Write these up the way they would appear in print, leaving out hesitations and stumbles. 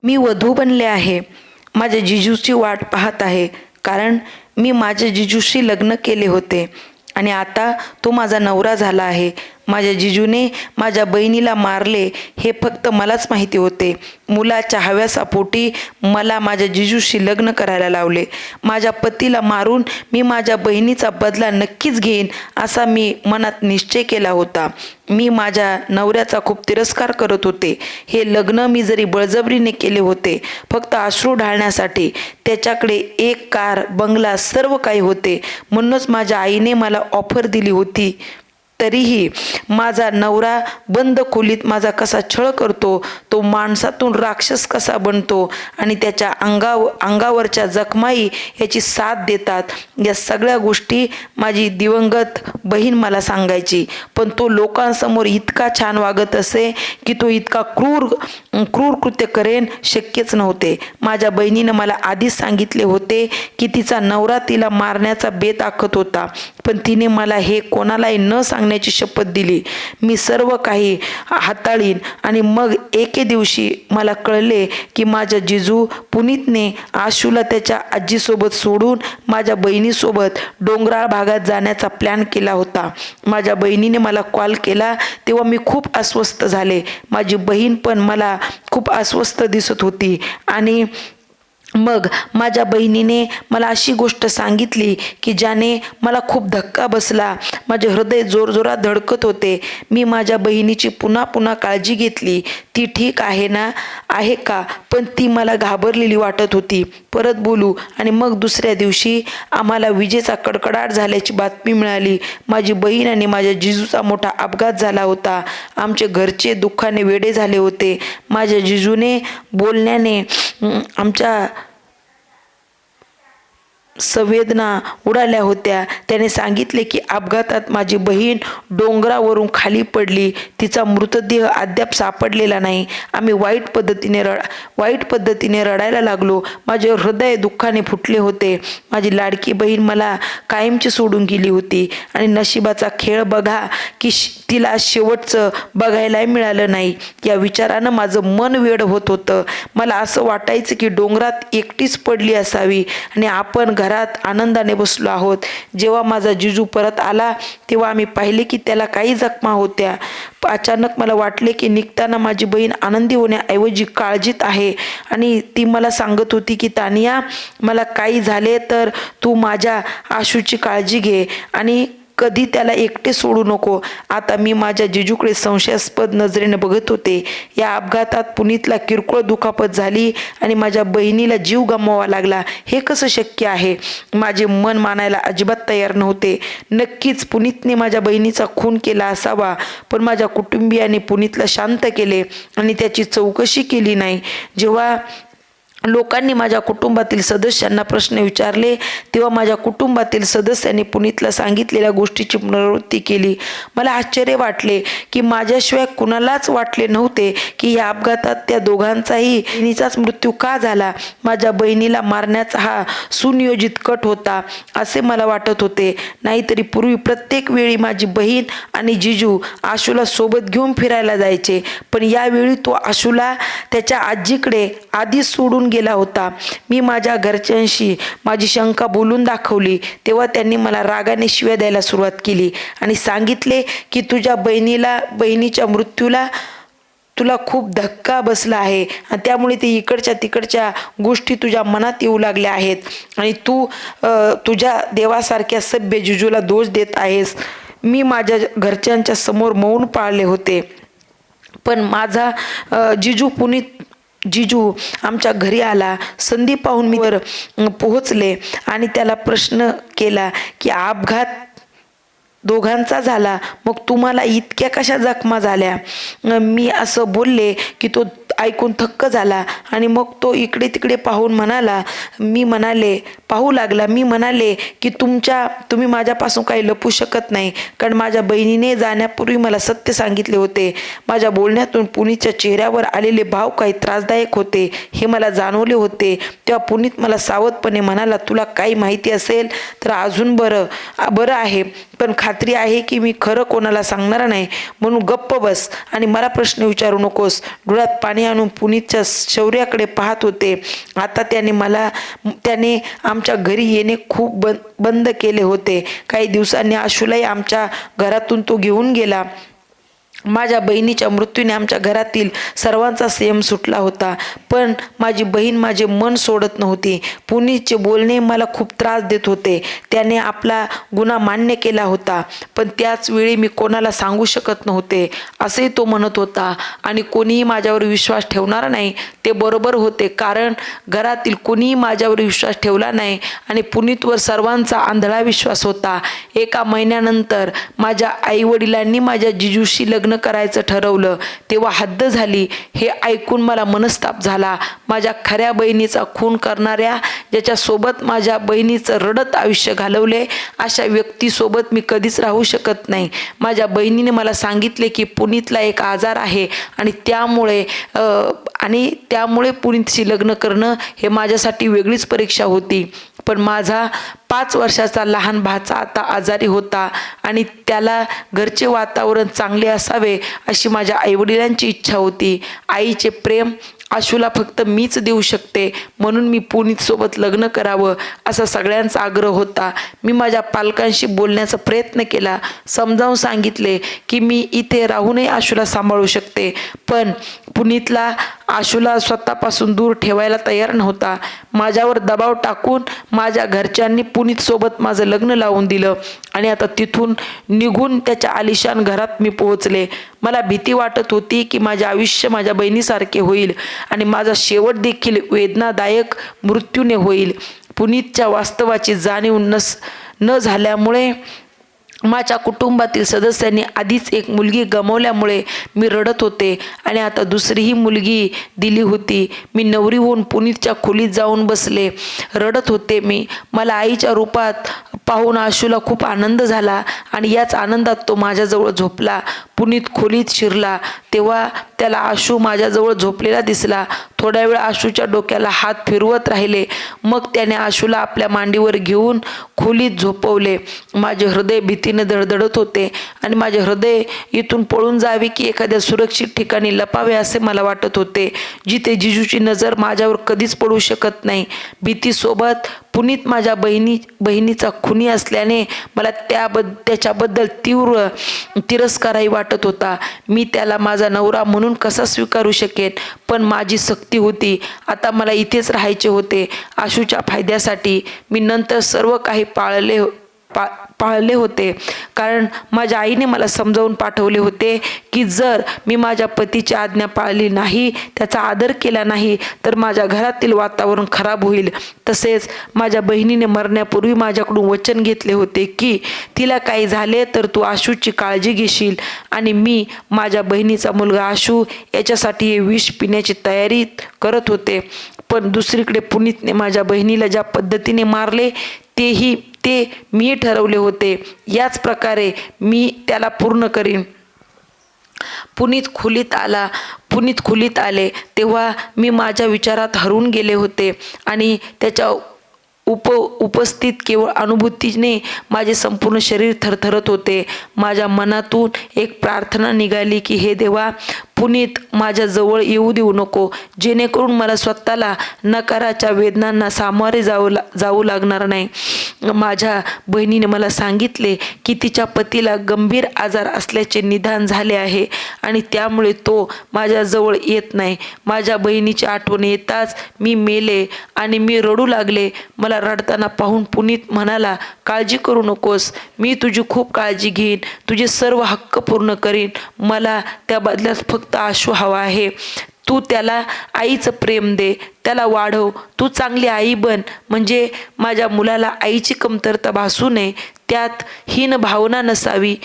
मी वधू बनले आहे. माझ्या जिजूची वाट पाहत आहे, कारण मी माझ्या जिजूशी लग्न केले होते आणि आता तो माझा नवरा झाला आहे. माझ्या जिजूने माझ्या बहिणीला मारले हे फक्त मलाच माहिती होते. मुलाच्या हव्यासापोटी मला माझ्या जिजूशी लग्न करायला लावले. माझ्या पतीला मारून मी माझ्या बहिणीचा बदला नक्कीच घेईन असा मी मनात निश्चय केला होता. मी माझ्या नवऱ्याचा खूप तिरस्कार करत होते. हे लग्न मी जरी बळजबरीने केले होते, फक्त अश्रू ढाळण्यासाठी. त्याच्याकडे एक कार, बंगला, सर्व काही होते. म्हणूनच माझ्या आईने मला ऑफर दिली होती. तरीही माझा नवरा बंद खोलीत माझा कसा छळ करतो, तो माणसातून राक्षस कसा बनतो आणि त्याच्या अंगावरच्या जखमाई याची साथ देतात, या सगळ्या गोष्टी माझी दिवंगत बहीण मला सांगायची. पण तो लोकांसमोर इतका छान वागत असे की तो इतका क्रूर कृत्य करेन शक्यच नव्हते. माझ्या बहिणीनं मला आधीच सांगितले होते की तिचा नवरा तिला मारण्याचा बेत आखत होता, पण तिने मला हे कोणालाही न सांगण्याची शपथ दिली. मी सर्व काही हाताळीन. आणि मग एके दिवशी मला कळले की माझ्या जिजू पुनीतने आशूला त्याच्या आजीसोबत सोडून माझ्या बहिणीसोबत डोंगराळ भागात जाण्याचा प्लॅन केला होता. माझ्या बहिणीने मला कॉल केला तेव्हा मी खूप अस्वस्थ झाले. माझी बहीण पण मला खूप अस्वस्थ दिसत होती. आणि मग माझ्या बहिणीने मला अशी गोष्ट सांगितली की ज्याने मला खूप धक्का बसला. माझे हृदय जोरजोरात धडकत होते. मी माझ्या बहिणीची पुन्हा पुन्हा काळजी घेतली. ती ठीक आहे ना, आहे का, पण ती मला घाबरलेली वाटत होती. परत बोलू. आणि मग दुसऱ्या दिवशी आम्हाला विजेचा कडकडाट झाल्याची बातमी मिळाली. माझी बहीण आणि माझ्या जिजूचा मोठा अपघात झाला होता. आमचे घरचे दुःखाने वेडे झाले होते. माझ्या जिजूने बोलण्याने आमच्या संवेदना उडाल्या होत्या. त्याने सांगितले की अपघातात माझी बहीण डोंगरावरून खाली पडली. तिचा मृतदेह अद्याप सापडलेला नाही. आम्ही वाईट पद्धतीने रडायला लागलो. माझे हृदय दुःखाने फुटले होते. माझी लाडकी बहीण मला कायमची सोडून गेली होती आणि नशिबाचा खेळ बघा की तिला शेवटचं बघायलाही मिळालं नाही. या विचारानं माझं मन वेड होत होतं. मला असं वाटायचं की डोंगरात एकटीच पडली असावी आणि आपण घरात आनंदाने बसलो आहोत. जेव्हा माझा जिजू परत आला तेव्हा आम्ही पाहिले की त्याला काही जखमा होत्या. अचानक मला वाटले की निघताना माझी बहीण आनंदी होण्याऐवजी काळजीत आहे. आणि ती मला सांगत होती की तानिया, मला काही झाले तर तू माझ्या आशूची काळजी घे आणि कधी त्याला एकटे सोडू नको. आता मी माझ्या जिजूकडे संशयास्पद नजरेने बघत होते. या अपघातात पुनीतला किरकोळ दुखापत झाली आणि माझ्या बहिणीला जीव गमवावा लागला. हे कसं शक्य आहे? माझे मन मानायला अजिबात तयार नव्हते. नक्कीच पुनीतने माझ्या बहिणीचा खून केला असावा, पण माझ्या कुटुंबियांनी पुनीतला शांत केले आणि त्याची चौकशी केली नाही. जेव्हा लोकांनी माझ्या कुटुंबातील सदस्यांना प्रश्न विचारले तेव्हा माझ्या कुटुंबातील सदस्यांनी पुनीतला सांगितलेल्या गोष्टीची पुनरावृत्ती केली. मला आश्चर्य वाटले की माझ्याशिवाय कुणालाच वाटले नव्हते की या अपघातात त्या दोघांचाही बहिणीचाच मृत्यू का झाला. माझ्या बहिणीला मारण्याचा हा सुनियोजित कट होता असे मला वाटत होते. नाहीतरी पूर्वी प्रत्येक वेळी माझी बहीण आणि जिजू आशूला सोबत घेऊन फिरायला जायचे, पण यावेळी तो आशूला त्याच्या आजीकडे आधीच सोडून गेला होता. मी माझ्या घरच्यांशी माझी शंका बोलून दाखवली तेव्हा त्यांनी मला रागाने शिव्या द्यायला सुरुवात केली आणि सांगितले की तुझ्या बहिणीच्या मृत्यूला तुला खूप धक्का बसला आहे आणि त्यामुळे ते इकडच्या तिकडच्या गोष्टी तुझ्या मनात येऊ लागल्या आहेत आणि तू तुझ्या देवासारख्या सभ्य जिजूला दोष देत आहेस. मी माझ्या घरच्यांच्या समोर मौन पाळले होते, पण माझा जिजू आमच्या घरी आला. संधी पाहून मी वर पोहोचले आणि त्याला प्रश्न केला की अपघात दोघांचा झाला, मग तुम्हाला इतक्या कशा जखमा झाल्या? मी असं बोलले की तो ऐकून थक्क झाला आणि मग तो इकडे तिकडे पाहू लागला. मी म्हणाले की तुम्ही माझ्यापासून काही लपू शकत नाही, कारण माझ्या बहिणीने जाण्यापूर्वी मला सत्य सांगितले होते. माझ्या बोलण्यातून पुनीतच्या चेहऱ्यावर आलेले भाव काही त्रासदायक होते हे मला जाणवले होते. तेव्हा पुनीत मला सावधपणे म्हणाला, तुला काही माहिती असेल तर अजून बरं आहे, पण खात्री आहे की मी खरं कोणाला सांगणार नाही, म्हणून गप्प बस आणि मला प्रश्न विचारू नकोस. डोळ्यात पाणी आणून पुनीतच्या शौर्याकडे पाहत होते. आता त्याने आमच्या घरी येणे खूप बंद केले होते. काही दिवसांनी आशूलाही आमच्या घरातून तो घेऊन गेला. माझ्या बहिणीच्या मृत्यूने आमच्या घरातील सर्वांचा संयम सुटला होता. पण माझी बहीण माझे मन सोडत नव्हती. पुनीतचे बोलणे मला खूप त्रास देत होते. त्याने आपला गुन्हा मान्य केला होता, पण त्याच वेळी मी कोणाला सांगू शकत नव्हते असे तो म्हणत होता. आणि कोणीही माझ्यावर विश्वास ठेवणार नाही. ते बरोबर होते, कारण घरातील कोणीही माझ्यावर विश्वास ठेवला नाही आणि पुनीतवर सर्वांचा आंधळा विश्वास होता. एका महिन्यानंतर माझ्या आईवडिलांनी माझ्या जिजूशी लग्न करायचं ठरवलं. तेव्हा हद्द झाली. हे ऐकून मला मनस्ताप झाला. माझ्या खऱ्या बहिणीचा खून करणाऱ्या, ज्याच्यासोबत माझ्या बहिणीचं रडत आयुष्य घालवले, अशा व्यक्तीसोबत मी कधीच राहू शकत नाही. माझ्या बहिणीने मला सांगितले की पुनीतला एक आजार आहे आणि त्यामुळे पुनीतशी लग्न करणं हे माझ्यासाठी वेगळीच परीक्षा होती. पण माझा 5 वर्षाचा लहान भाचा आता आजारी होता आणि त्याला घरचे वातावरण चांगले असावे अशी माझ्या आईवडिलांची इच्छा होती. आईचे प्रेम आशूला फक्त मीच देऊ शकते, म्हणून मी पुनीतसोबत लग्न करावं असा सगळ्यांचा आग्रह होता. मी माझ्या पालकांशी बोलण्याचा प्रयत्न केला. समजावून सांगितले की मी इथे राहूनही आशूला सांभाळू शकते, पण पुनीतला आशूला स्वतःपासून दूर ठेवायला तयार नव्हता. माझ्यावर दबाव टाकून माझ्या घरच्यांनी पुनीतसोबत माझं लग्न लावून दिलं आणि आता तिथून निघून त्याच्या आलिशान घरात मी पोहोचले. मला भीती वाटत होती की माझे आयुष्य माझ्या बहिणीसारखे होईल आणि माझा शेवट देखील वेदनादायक मृत्यूने होईल. पुनीतच्या वास्तवाची जाणीव न झाल्यामुळे माझ्या कुटुंबातील सदस्यांनी आधीच एक मुलगी गमावल्यामुळे मी रडत होते आणि आता दुसरीही मुलगी दिली होती. मी नवरी होऊन पुनीतच्या खोलीत जाऊन बसले. रडत होते मी. मला आईच्या रूपात पाहून आशूला खूप आनंद झाला आणि याच आनंदात तो माझ्याजवळ झोपला. पुनीत खोलीत शिरला तेव्हा त्याला आशू माझ्याजवळ झोपलेला दिसला. थोड्या वेळ आशूच्या डोक्याला हात फिरवत राहिले. मग त्याने आशूला आपल्या मांडीवर घेऊन खोलीत झोपवले. माझे हृदय भीतीने धडधडत होते आणि माझे हृदय इथून पळून जावे की एखाद्या सुरक्षित ठिकाणी लपावे असे मला वाटत होते, जिथे जिजूची नजर माझ्यावर कधीच पडू शकत नाही. भीतीसोबत पुनीत माझ्या बहिणीचा खुनी असल्याने मला त्याच्याबद्दल तीव्र तिरस्कारही वाटत होता. मी त्याला माझा नवरा म्हणून कसा स्वीकारू शकेन, पण माझी सक्ती होती. आता मला इथेच राहायचे होते आशूच्या फायद्यासाठी. मी नंतर सर्व काही पाळले होते, कारण माझ्या आईने मला समजावून पाठवले होते की जर मी माझ्या पतीची आज्ञा पाळली नाही, त्याचा आदर केला नाही, तर माझ्या घरातील वातावरण खराब होईल. तसेच माझ्या बहिणीने मरण्यापूर्वी माझ्याकडून वचन घेतले होते की तिला काही झाले तर तू आशूची काळजी घेशील आणि मी माझ्या बहिणीचा मुलगा आशू याच्यासाठी हे विष पिण्याची तयारी करत होते. पण दुसरीकडे पुनीतने माझ्या बहिणीला ज्या पद्धतीने मारले ते मी ठरवले होते. याच प्रकारे मी त्याला पूर्ण करीन. पुनीत खोलीत आले तेव्हा मी माझ्या विचारात हरवून गेले होते आणि त्याच्या उपस्थित केवळ अनुभूतीने माझे संपूर्ण शरीर थरथरत होते. माझ्या मनातून एक प्रार्थना निघाली की हे देवा, पुनीत माझ्या जवळ येऊ देऊ नको, जेणेकरून मला स्वतःला नकाराच्या वेदनांना सामोरे जाऊ लागणार नाही. माझ्या बहिणीने मला सांगितले की तिच्या पतीला गंभीर आजार असल्याचे निदान झाले आहे आणि त्यामुळे तो माझ्याजवळ येत नाही. माझ्या बहिणीची आठवण येताच मी मेले आणि मी रडू लागले. मला रडताना पाहून पुनीत म्हणाला, काळजी करू नकोस, मी तुझी खूप काळजी घेईन, तुझे सर्व हक्क पूर्ण करीन. मला त्या बदल्यात फक्त आशू हवा आहे. तू त्याला आईचं प्रेम दे, त्याला वाढव, तू चांगली आई बन, म्हणजे माझ्या मुलाला आईची कमतरता भासू नये, त्यात हीन भावना नसावी.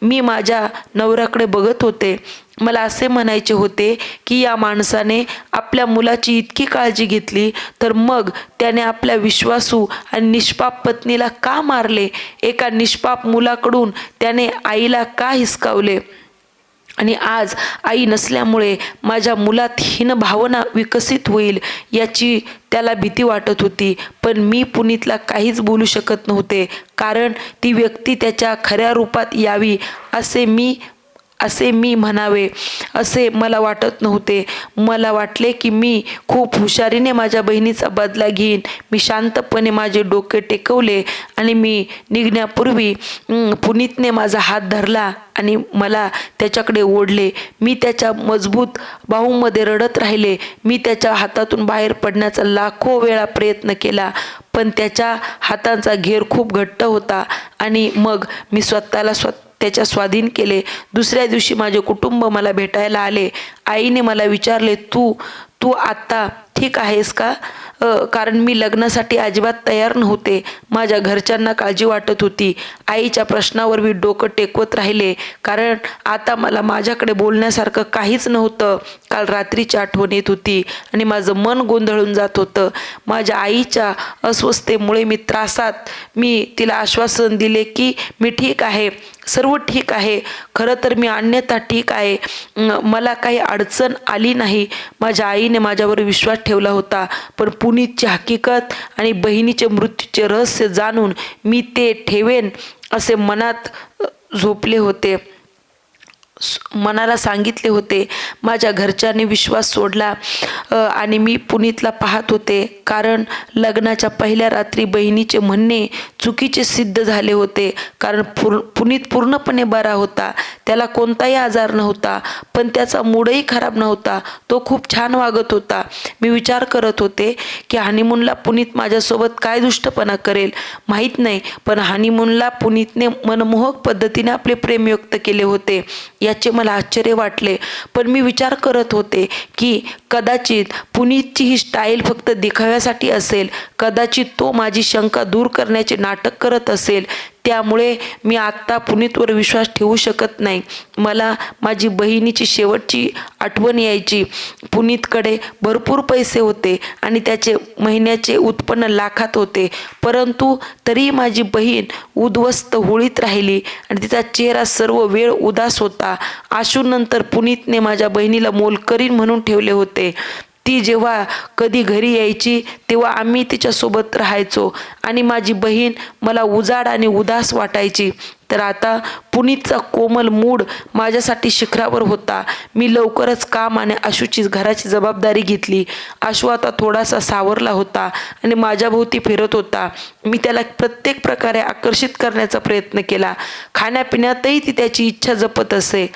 मी माझ्या नवऱ्याकडे बघत होते. मला असे म्हणायचे होते की या माणसाने आपल्या मुलाची इतकी काळजी घेतली, तर मग त्याने आपल्या विश्वासू आणि निष्पाप पत्नीला का मारले? एका निष्पाप मुलाकडून त्याने आईला का हिसकावले? आणि आज आई नसल्यामुळे माझ्या मुलात हीन भावना विकसित होईल याची त्याला भीती वाटत होती. पण मी पुनीतला काहीच बोलू शकत नव्हते, कारण ती व्यक्ती त्याच्या खऱ्या रूपात यावी असे मी म्हणावे असे मला वाटत नव्हते. मला वाटले की मी खूप हुशारीने माझ्या बहिणीचा बदला घेईन. मी शांतपणे माझे डोके टेकवले आणि मी निघण्यापूर्वी पुनीतने माझा हात धरला आणि मला त्याच्याकडे ओढले. मी त्याच्या मजबूत बाहूंमध्ये रडत राहिले. मी त्याच्या हातातून बाहेर पडण्याचा लाखो वेळा प्रयत्न केला, पण त्याच्या हातांचा घेर खूप घट्ट होता आणि मग मी स्वतःला त्याच्या स्वाधीन केले. दुसऱ्या दिवशी माझे कुटुंब मला भेटायला आले. आईने मला विचारले, तू आत्ता ठीक आहेस का? कारण मी लग्नासाठी अजिबात तयार नव्हते. माझ्या घरच्यांना काळजी वाटत होती. आईच्या प्रश्नावर मी डोकं टेकवत राहिले, कारण आता मला माझ्याकडे बोलण्यासारखं काहीच नव्हतं. काल रात्रीची आठवण येत होती आणि माझं मन गोंधळून जात होतं. माझ्या आईच्या अस्वस्थतेमुळे मी तिला आश्वासन दिले की मी ठीक आहे, सर्व ठीक आहे. खरं तर मी अन्यथा ठीक आहे. मला काही अडचण आली नाही. माझ्या आईने माझ्यावर विश्वास ठेवला होता. पण पुनीतची हकीकत आणि बहिणीचे मृत्यूचे रहस्य जाणून मी ते ठेवेन असे मनाला सांगितले होते. माझ्या घरच्यांनी विश्वास सोडला आणि मी पुनीतला पाहत होते, कारण लग्नाच्या पहिल्या रात्री बहिणीचे म्हणणे चुकीचे सिद्ध झाले होते. कारण पुनीत पूर्णपणे बरा होता. त्याला कोणताही आजार नव्हता, पण त्याचा मूडही खराब नव्हता. तो खूप छान वागत होता. मी विचार करत होते की हनीमूनला पुनीत माझ्यासोबत काय दुष्टपणा करेल माहीत नाही, पण हनीमूनला पुनीतने मनमोहक पद्धतीने आपले प्रेम व्यक्त केले होते याचे मला आश्चर्य वाटले. पण मी विचार करत होते की कदाचित पुनीतची ही स्टाईल फक्त दिखाव्यासाठी असेल. कदाचित तो माझी शंका दूर करण्याचे नाटक करत असेल. त्यामुळे मी आत्ता पुनीतवर विश्वास ठेवू शकत नाही. मला माझी बहिणीची शेवटची आठवण यायची. पुनीतकडे भरपूर पैसे होते आणि त्याचे महिन्याचे उत्पन्न लाखात होते, परंतु तरी माझी बहीण उद्ध्वस्त होळीत राहिली आणि तिचा चेहरा सर्व वेळ उदास होता. आशूनंतर पुनीतने माझ्या बहिणीला मोलकरीण म्हणून ठेवले होते. ती जेव्हा कधी घरी यायची तेव्हा आम्ही तिच्यासोबत राहायचो आणि माझी बहीण मला उजाड आणि उदास वाटायची. तर आता पुनीतचा कोमल मूड माझ्यासाठी शिखरावर होता. मी लवकरच काम आणि आशूची घराची जबाबदारी घेतली. आशू आता थोडासा सावरला होता आणि माझ्याभोवती फिरत होता. मी त्याला प्रत्येक प्रकारे आकर्षित करण्याचा प्रयत्न केला. खाण्यापिण्यातही ती त्याची इच्छा जपत असे.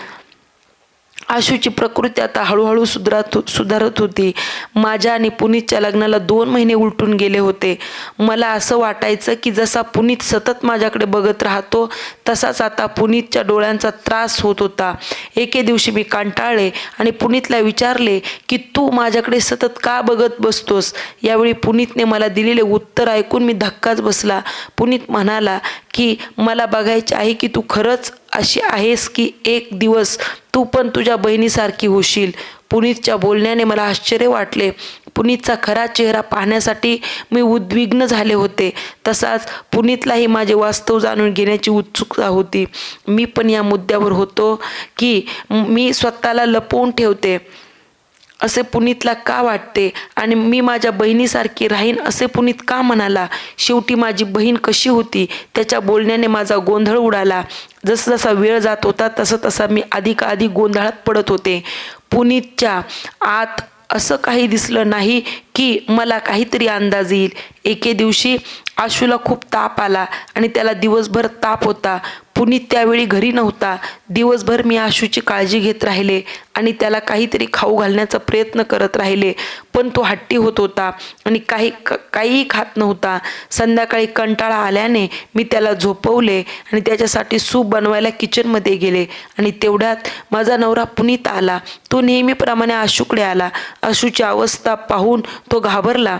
आशूची प्रकृती आता हळूहळू सुधारत होती. माझ्या आणि पुनीतच्या लग्नाला 2 महिने उलटून गेले होते. मला असं वाटायचं की जसा पुनीत सतत माझ्याकडे बघत राहतो तसाच आता पुनीतच्या डोळ्यांचा त्रास होत होता. एके दिवशी मी कंटाळले आणि पुनीतला विचारले की तू माझ्याकडे सतत का बघत बसतोस? यावेळी पुनीतने मला दिलेले उत्तर ऐकून मी धक्काच बसला. पुनीत म्हणाला की मला बघायचे आहे की तू खरंच अशी आहेस की एक दिवस तू पण तुझ्या बहिणीसारखी होशील. पुनीतच्या बोलण्याने मला आश्चर्य वाटले. पुनीतचा खरा चेहरा पाहण्यासाठी मी उद्विग्न झाले होते. तसाच पुनीतलाही माझे वास्तव जाणून घेण्याची उत्सुकता होती. मी पण या मुद्द्यावर होतो की मी स्वतःला लपवून ठेवते असे पुनीतला का वाटते आणि मी माझ्या बहिणीसारखी राहीन असे पुनीत का म्हणाला? शेवटी माझी बहीण कशी होती? त्याच्या बोलण्याने माझा गोंधळ उडाला. जसा वेळ जात होता तसा मी अधिकाधिक गोंधळात पडत होते. पुनीतच्या आत असं काही दिसलं नाही की मला काहीतरी अंदाज येईल. एके दिवशी आशूला खूप ताप आला आणि त्याला दिवसभर ताप होता. पुनीत त्यावेळी घरी नव्हता. दिवसभर मी आशूची काळजी घेत राहिले आणि त्याला काहीतरी खाऊ घालण्याचा प्रयत्न करत राहिले, पण तो हट्टी होत होता आणि काहीही खात नव्हता. संध्याकाळी कंटाळा आल्याने मी त्याला झोपवले आणि त्याच्यासाठी सूप बनवायला किचनमध्ये गेले आणि तेवढ्यात माझा नवरा पुनीत आला. तो नेहमीप्रमाणे आशूकडे आला. आशूची अवस्था पाहून तो घाबरला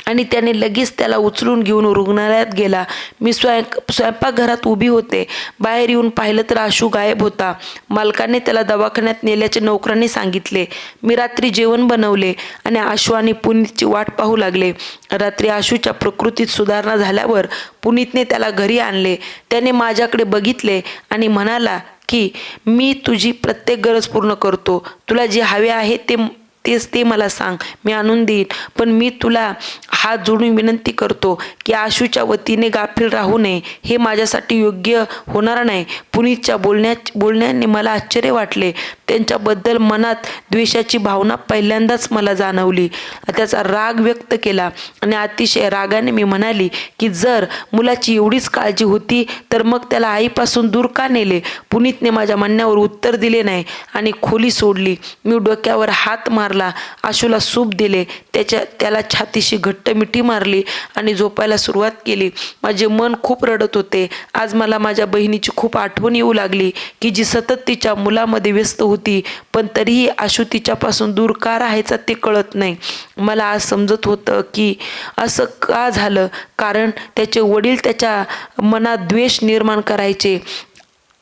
आणि त्याने लगेच त्याला उचलून घेऊन रुग्णालयात गेला. मी स्वयंपाकघरात उभी होते. बाहेर येऊन पाहिलं तर आशू गायब होता. मालकाने त्याला दवाखान्यात नेल्याचे नोकरांनी सांगितले. मी रात्री जेवण बनवले आणि आशू आणि पुनीतची वाट पाहू लागले. रात्री आशूच्या प्रकृतीत सुधारणा झाल्यावर पुनीतने त्याला घरी आणले. त्याने माझ्याकडे बघितले आणि म्हणाला की मी तुझी प्रत्येक गरज पूर्ण करतो, तुला जे हवे आहे ते मला सांग, मी आणून देईन. पण मी तुला हात जोडून विनंती करतो की आशूच्या वतीने गाफील राहू नये, हे माझ्यासाठी योग्य होणार नाही. पुनीतच्या बोलण्याने मला आश्चर्य वाटले. त्यांच्याबद्दल मनात द्वेषाची भावना पहिल्यांदाच मला जाणवली. त्याचा राग व्यक्त केला आणि अतिशय रागाने मी म्हणाली की जर मुलाची एवढीच काळजी होती तर मग त्याला आईपासून दूर का नेले. पुनीतने माझ्या म्हणण्यावर उत्तर दिले नाही आणि खोली सोडली. मी डोक्यावर हात मारला, आशूला सूप दिले, त्याला छातीशी घट्ट मिठी मारली आणि झोपायला सुरुवात केली. माझे मन खूप रडत होते. आज मला माझ्या बहिणीची खूप आठवण येऊ लागली की जी सतत तिच्या मुलामध्ये व्यस्त होती, पण तरीही आशू तिच्यापासून दूर का राहायचा ते कळत नाही. मला आज समजत होतं की असं का झालं, कारण त्याचे वडील त्याच्या मनात द्वेष निर्माण करायचे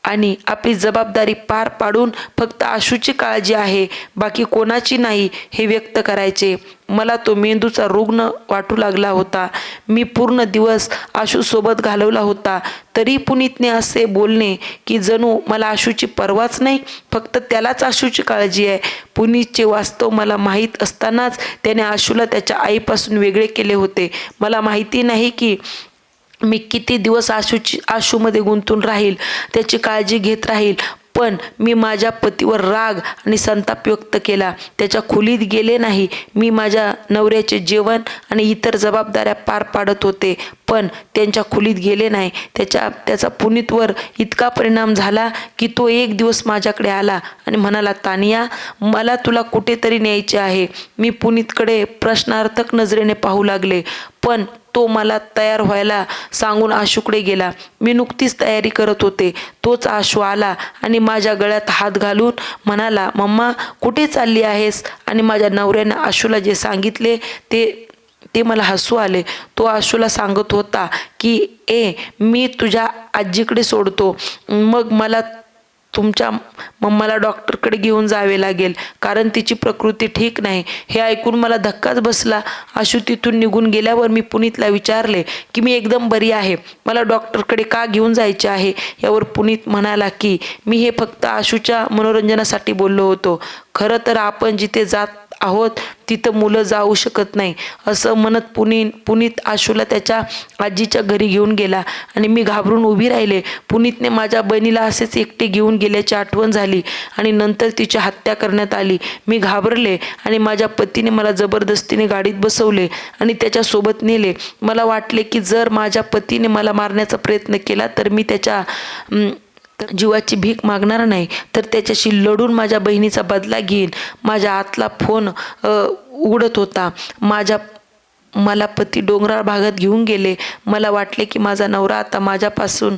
आणि आपली जबाबदारी पार पाडून फक्त आशूची काळजी आहे, बाकी कोणाची नाही, हे व्यक्त करायचे. मला तो मेंदूचा रुग्ण वाटू लागला होता. मी पूर्ण दिवस आशूसोबत घालवला होता, तरी पुनीतने असे बोलणे की जणू मला आशूची पर्वाच नाही, फक्त त्यालाच आशूची काळजी आहे. पुनीतचे वास्तव मला माहीत असतानाच त्याने आशूला त्याच्या आईपासून वेगळे केले होते. मला माहिती नाही की मी किती दिवस आशूमध्ये गुंतून राहील, त्याची काळजी घेत राहील, पण मी माझ्या पतीवर राग आणि संताप व्यक्त केला. त्याच्या खोलीत गेले नाही. मी माझ्या नवऱ्याचे जेवण आणि इतर जबाबदाऱ्या पार पाडत होते, पण त्यांच्या खोलीत गेले नाही. त्याचा पुनीतवर इतका परिणाम झाला की तो एक दिवस माझ्याकडे आला आणि म्हणाला, तानिया, मला तुला कुठेतरी न्यायचे आहे. मी पुनीतकडे प्रश्नार्थक नजरेने पाहू लागले, पण तो मला तयार व्हायला सांगून आशूकडे गेला. मी नुकतीच तयारी करत होते. तोच आशू आला आणि माझ्या गळ्यात हात घालून म्हणाला, मम्मा, कुठे चालली आहेस? आणि माझ्या नवऱ्याने आशूला जे सांगितले ते मला हसू आले. तो आशूला सांगत होता की मी तुझ्या आजीकडे सोडतो, मग मला तुमच्या मम्माला डॉक्टरकडे घेऊन जावे लागेल, कारण तिची प्रकृती ठीक नाही. हे ऐकून मला धक्काच बसला. आशू तिथून निघून गेल्यावर मी पुनीतला विचारले की मी एकदम बरी आहे, मला डॉक्टरकडे का घेऊन जायचे आहे. यावर पुनीत म्हणाला की मी हे फक्त आशूच्या मनोरंजनासाठी बोललो होतो. खरं तर आपण जिथे जात आहोत तिथं मुलं जाऊ शकत नाही. असं म्हणत पुनीत आशूला त्याच्या आजीच्या घरी घेऊन गेला आणि मी घाबरून उभी राहिले. पुनीतने माझ्या बहिणीला असेच एकटे घेऊन गेल्याची आठवण झाली आणि नंतर तिची हत्या करण्यात आली. मी घाबरले आणि माझ्या पतीने मला जबरदस्तीने गाडीत बसवले आणि त्याच्यासोबत नेले. मला वाटले की जर माझ्या पतीने मला मारण्याचा प्रयत्न केला तर मी त्याच्या जीवाची भीक मागणार नाही, तर त्याच्याशी लढून माझ्या बहिणीचा बदला घेईन. माझ्या आतला फोन उघडत होता. मला पती डोंगराळ भागात घेऊन गेले. मला वाटले की माझा नवरा आता माझ्यापासून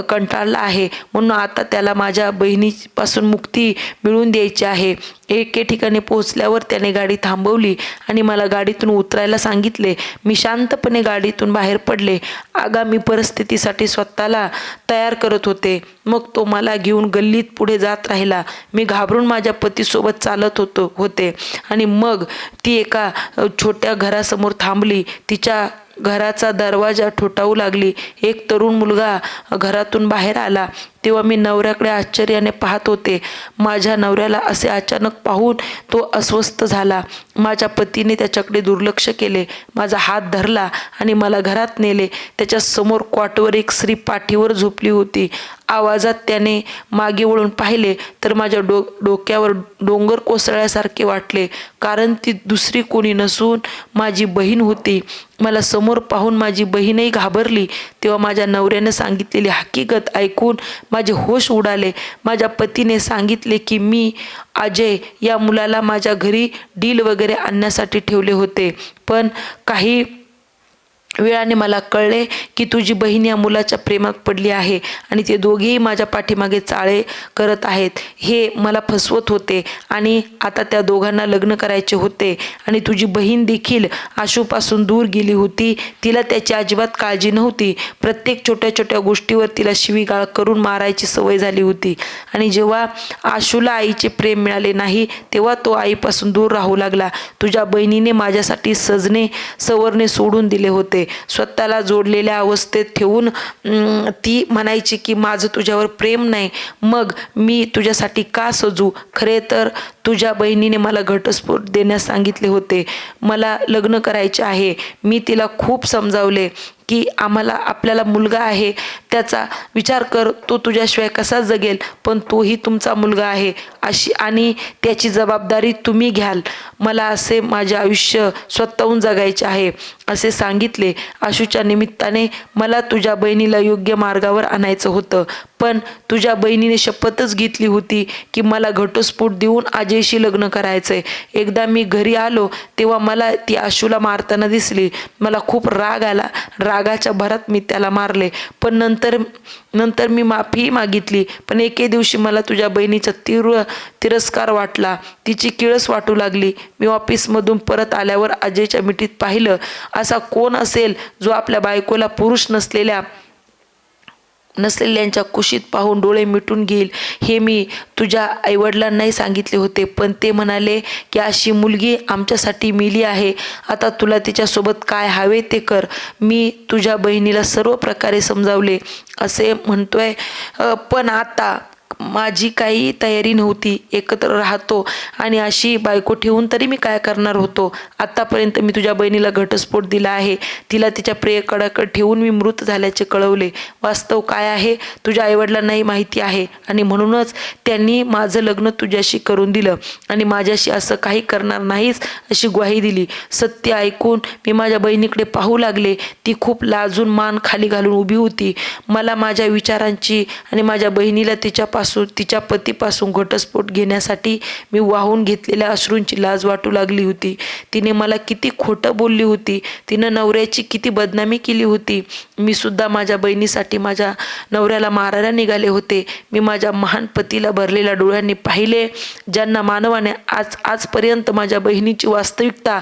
कंटाळला आहे, म्हणून आता त्याला माझ्या बहिणीपासून मुक्ती मिळवून द्यायची आहे. एके ठिकाणी पोहोचल्यावर त्याने गाडी थांबवली आणि मला गाडीतून उतरायला सांगितले. मी शांतपणे गाडीतून बाहेर पडले. आगामी परिस्थितीसाठी स्वतःला तयार करत होते. मग तो मला घेऊन गल्लीत पुढे जात राहिला. मी घाबरून माझ्या पतीसोबत चालत होते आणि मग ती एका छोट्या घरासमोर थांबली. तिच्या घराचा दरवाजा ठोठावू लागली. एक तरुण मुलगा घरातून बाहेर आला. तेव्हा मी नवऱ्याकडे आश्चर्याने पाहत होते. माझ्या नवऱ्याला असे अचानक पाहून तो अस्वस्थ झाला. माझ्या पतीने त्याच्याकडे दुर्लक्ष केले. माझा हात धरला आणि मला घरात नेले. त्याच्या समोर कॉटवर एक स्त्री पाठीवर झोपली होती. आवाजात त्याने मागे वळून पाहिले तर माझ्या डोक्यावर डोंगर कोसळल्यासारखे वाटले, कारण ती दुसरी कोणी नसून माझी बहीण होती. मला समोर पाहून माझी बहीणही घाबरली. तेव्हा माझ्या नवऱ्याने सांगितलेली हकीकत ऐकून माझे होश उडाले. माझ्या पतीने सांगितले की मी अजय या मुलाला माझ्या घरी डील वगैरे आणण्यासाठी ठेवले होते, पण काही वेळाने मला कळले की तुझी बहीण या मुलाच्या प्रेमात पडली आहे आणि ते दोघेही माझ्या पाठीमागे चाळे करत आहेत. हे मला फसवत होते आणि आता त्या दोघांना लग्न करायचे होते आणि तुझी बहीण देखील आशूपासून दूर गेली होती. तिला त्याची अजिबात काळजी नव्हती. प्रत्येक छोट्या छोट्या गोष्टीवर तिला शिवीगाळ करून मारायची सवय झाली होती आणि जेव्हा आशूला आईचे प्रेम मिळाले नाही तेव्हा तो आईपासून दूर राहू लागला. तुझ्या बहिणीने माझ्यासाठी सजणे सवरणे सोडून दिले होते. होते. स्वतःला जोडलेल्या अवस्थेत ठेवून ती म्हणायची की माझं तुझ्यावर प्रेम नाही, मग मी तुझ्यासाठी का सजू. खरे तर तुझ्या बहिणीने मला घटस्फोट देण्यास सांगितले होते. मला लग्न करायचे आहे. मी तिला खूप समजावले की आपल्याला मुलगा आहे, त्याचा विचार कर, तो तुझ्याशिवाय कसा जगेल, पण तोही तुमचा मुलगा आहे आणि त्याची जबाबदारी तुम्ही घ्याल. मला असे माझे आयुष्य स्वतःहून जगायचे आहे असे सांगितले. आशूच्या निमित्ताने मला तुझ्या बहिणीला योग्य मार्गावर आणायचं होतं, पण तुझ्या बहिणीने शपथच घेतली होती की मला घटस्फोट देऊन अजयशी लग्न करायचंय. एकदा मी घरी आलो तेव्हा मला ती आशूला मारताना दिसली. मला खूप राग आला. रागाच्या भरात मी त्याला मारले, पण नंतर मी माफी मागितली. पण एके दिवशी मला तुझ्या बहिणीचा तीव्र तिरस्कार वाटला. तिची किळस वाटू लागली. मी ऑफिसमधून परत आल्यावर अजयच्या मिठीत पाहिलं. असा कोण असेल जो आपल्या बायकोला पुरुष नसलेल्यांच्या कुशीत पाहून डोळे मिटून घेईल. हे मी तुझ्या आईवडिलांनाही सांगितले होते, पण ते म्हणाले की अशी मुलगी आमच्यासाठी मिली आहे, आता तुला तिच्यासोबत काय हवे ते कर. मी तुझ्या बहिणीला सर्व प्रकारे समजावले असे म्हणतोय, पण आता माझी काही तयारी नव्हती. एकत्र राहतो आणि अशी बायको ठेवून तरी मी काय करणार होतो. आतापर्यंत मी तुझ्या बहिणीला घटस्फोट दिला आहे. तिला तिच्या प्रियकराकडे ठेवून मी मृत झाल्याचे कळवले. वास्तव काय आहे तुझ्या आईवडिलांनाही माहिती आहे आणि म्हणूनच त्यांनी माझं लग्न तुझ्याशी करून दिलं आणि माझ्याशी असं काही करणार नाहीस अशी ग्वाही दिली. सत्य ऐकून मी माझ्या बहिणीकडे पाहू लागले. ती खूप लाजून मान खाली घालून उभी होती. मला माझ्या विचारांची आणि माझ्या बहिणीला तिच्या पतीपासून घटस्फोट घेण्यासाठी मी वाहून घेतलेल्या अश्रूंची लाज वाटू लागली होती. तिने मला किती खोटं बोलली होती. तिनं नवऱ्याची किती बदनामी केली होती. मी सुद्धा माझ्या बहिणीसाठी माझ्या नवऱ्याला मारायला निघाले होते. मी माझ्या महान पतीला भरलेल्या डोळ्यांनी पाहिले, ज्यांना मानवाने आजपर्यंत माझ्या बहिणीची वास्तविकता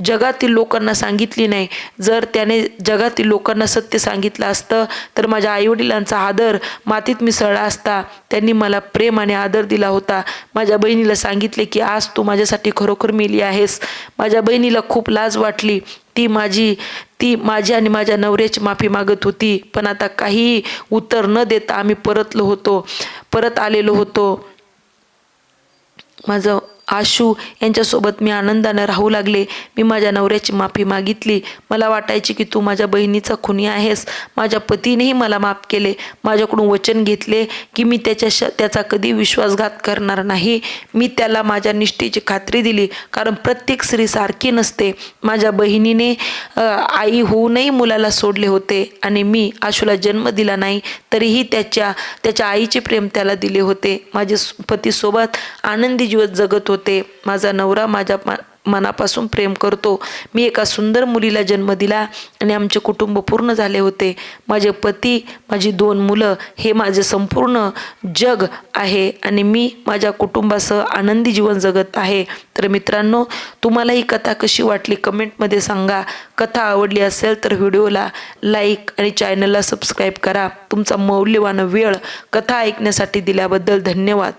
जगातील लोकांना सांगितली नाही. जर त्याने जगातील लोकांना सत्य सांगितलं असतं तर माझ्या आईवडिलांचा आदर मातीत मिसळला असता. त्यांनी मला प्रेम आणि आदर दिला होता. माझ्या बहिणीला सांगितले की आज तू माझ्यासाठी खरोखर मेली आहेस. माझ्या बहिणीला खूप लाज वाटली. ती माझी आणि माझ्या नवऱ्याची माफी मागत होती, पण आता काही उत्तर न देता आम्ही परत आलेलो होतो. माझं आशू यांच्यासोबत मी आनंदाने राहू लागले. मी माझ्या नवऱ्याची माफी मागितली. मला वाटायची की तू माझ्या बहिणीचा खुनी आहेस. माझ्या पतीनेही मला माफ केले. माझ्याकडून वचन घेतले की मी त्याचा कधी विश्वासघात करणार नाही. मी त्याला माझ्या निष्ठेची खात्री दिली, कारण प्रत्येक स्त्री सारखी नसते. माझ्या बहिणीने आई होऊनही मुलाला सोडले होते आणि मी आशूला जन्म दिला नाही तरीही त्याच्या आईचे प्रेम त्याला दिले होते. माझे पतीसोबत आनंदी जीवन जगत होते. माझा नवरा माझ्या मनापासून प्रेम करतो. मी एका सुंदर मुलीला जन्म दिला आणि आमचे कुटुंब पूर्ण झाले होते. माझे पती, माझी 2 मुलं हे माझे संपूर्ण जग आहे आणि मी माझ्या कुटुंबासह आनंदी जीवन जगत आहे. तर मित्रांनो, तुम्हाला ही कथा कशी वाटली कमेंटमध्ये सांगा. कथा आवडली असेल तर व्हिडिओला लाईक आणि चॅनलला सबस्क्राईब करा. तुमचा मौल्यवान वेळ कथा ऐकण्यासाठी दिल्याबद्दल धन्यवाद.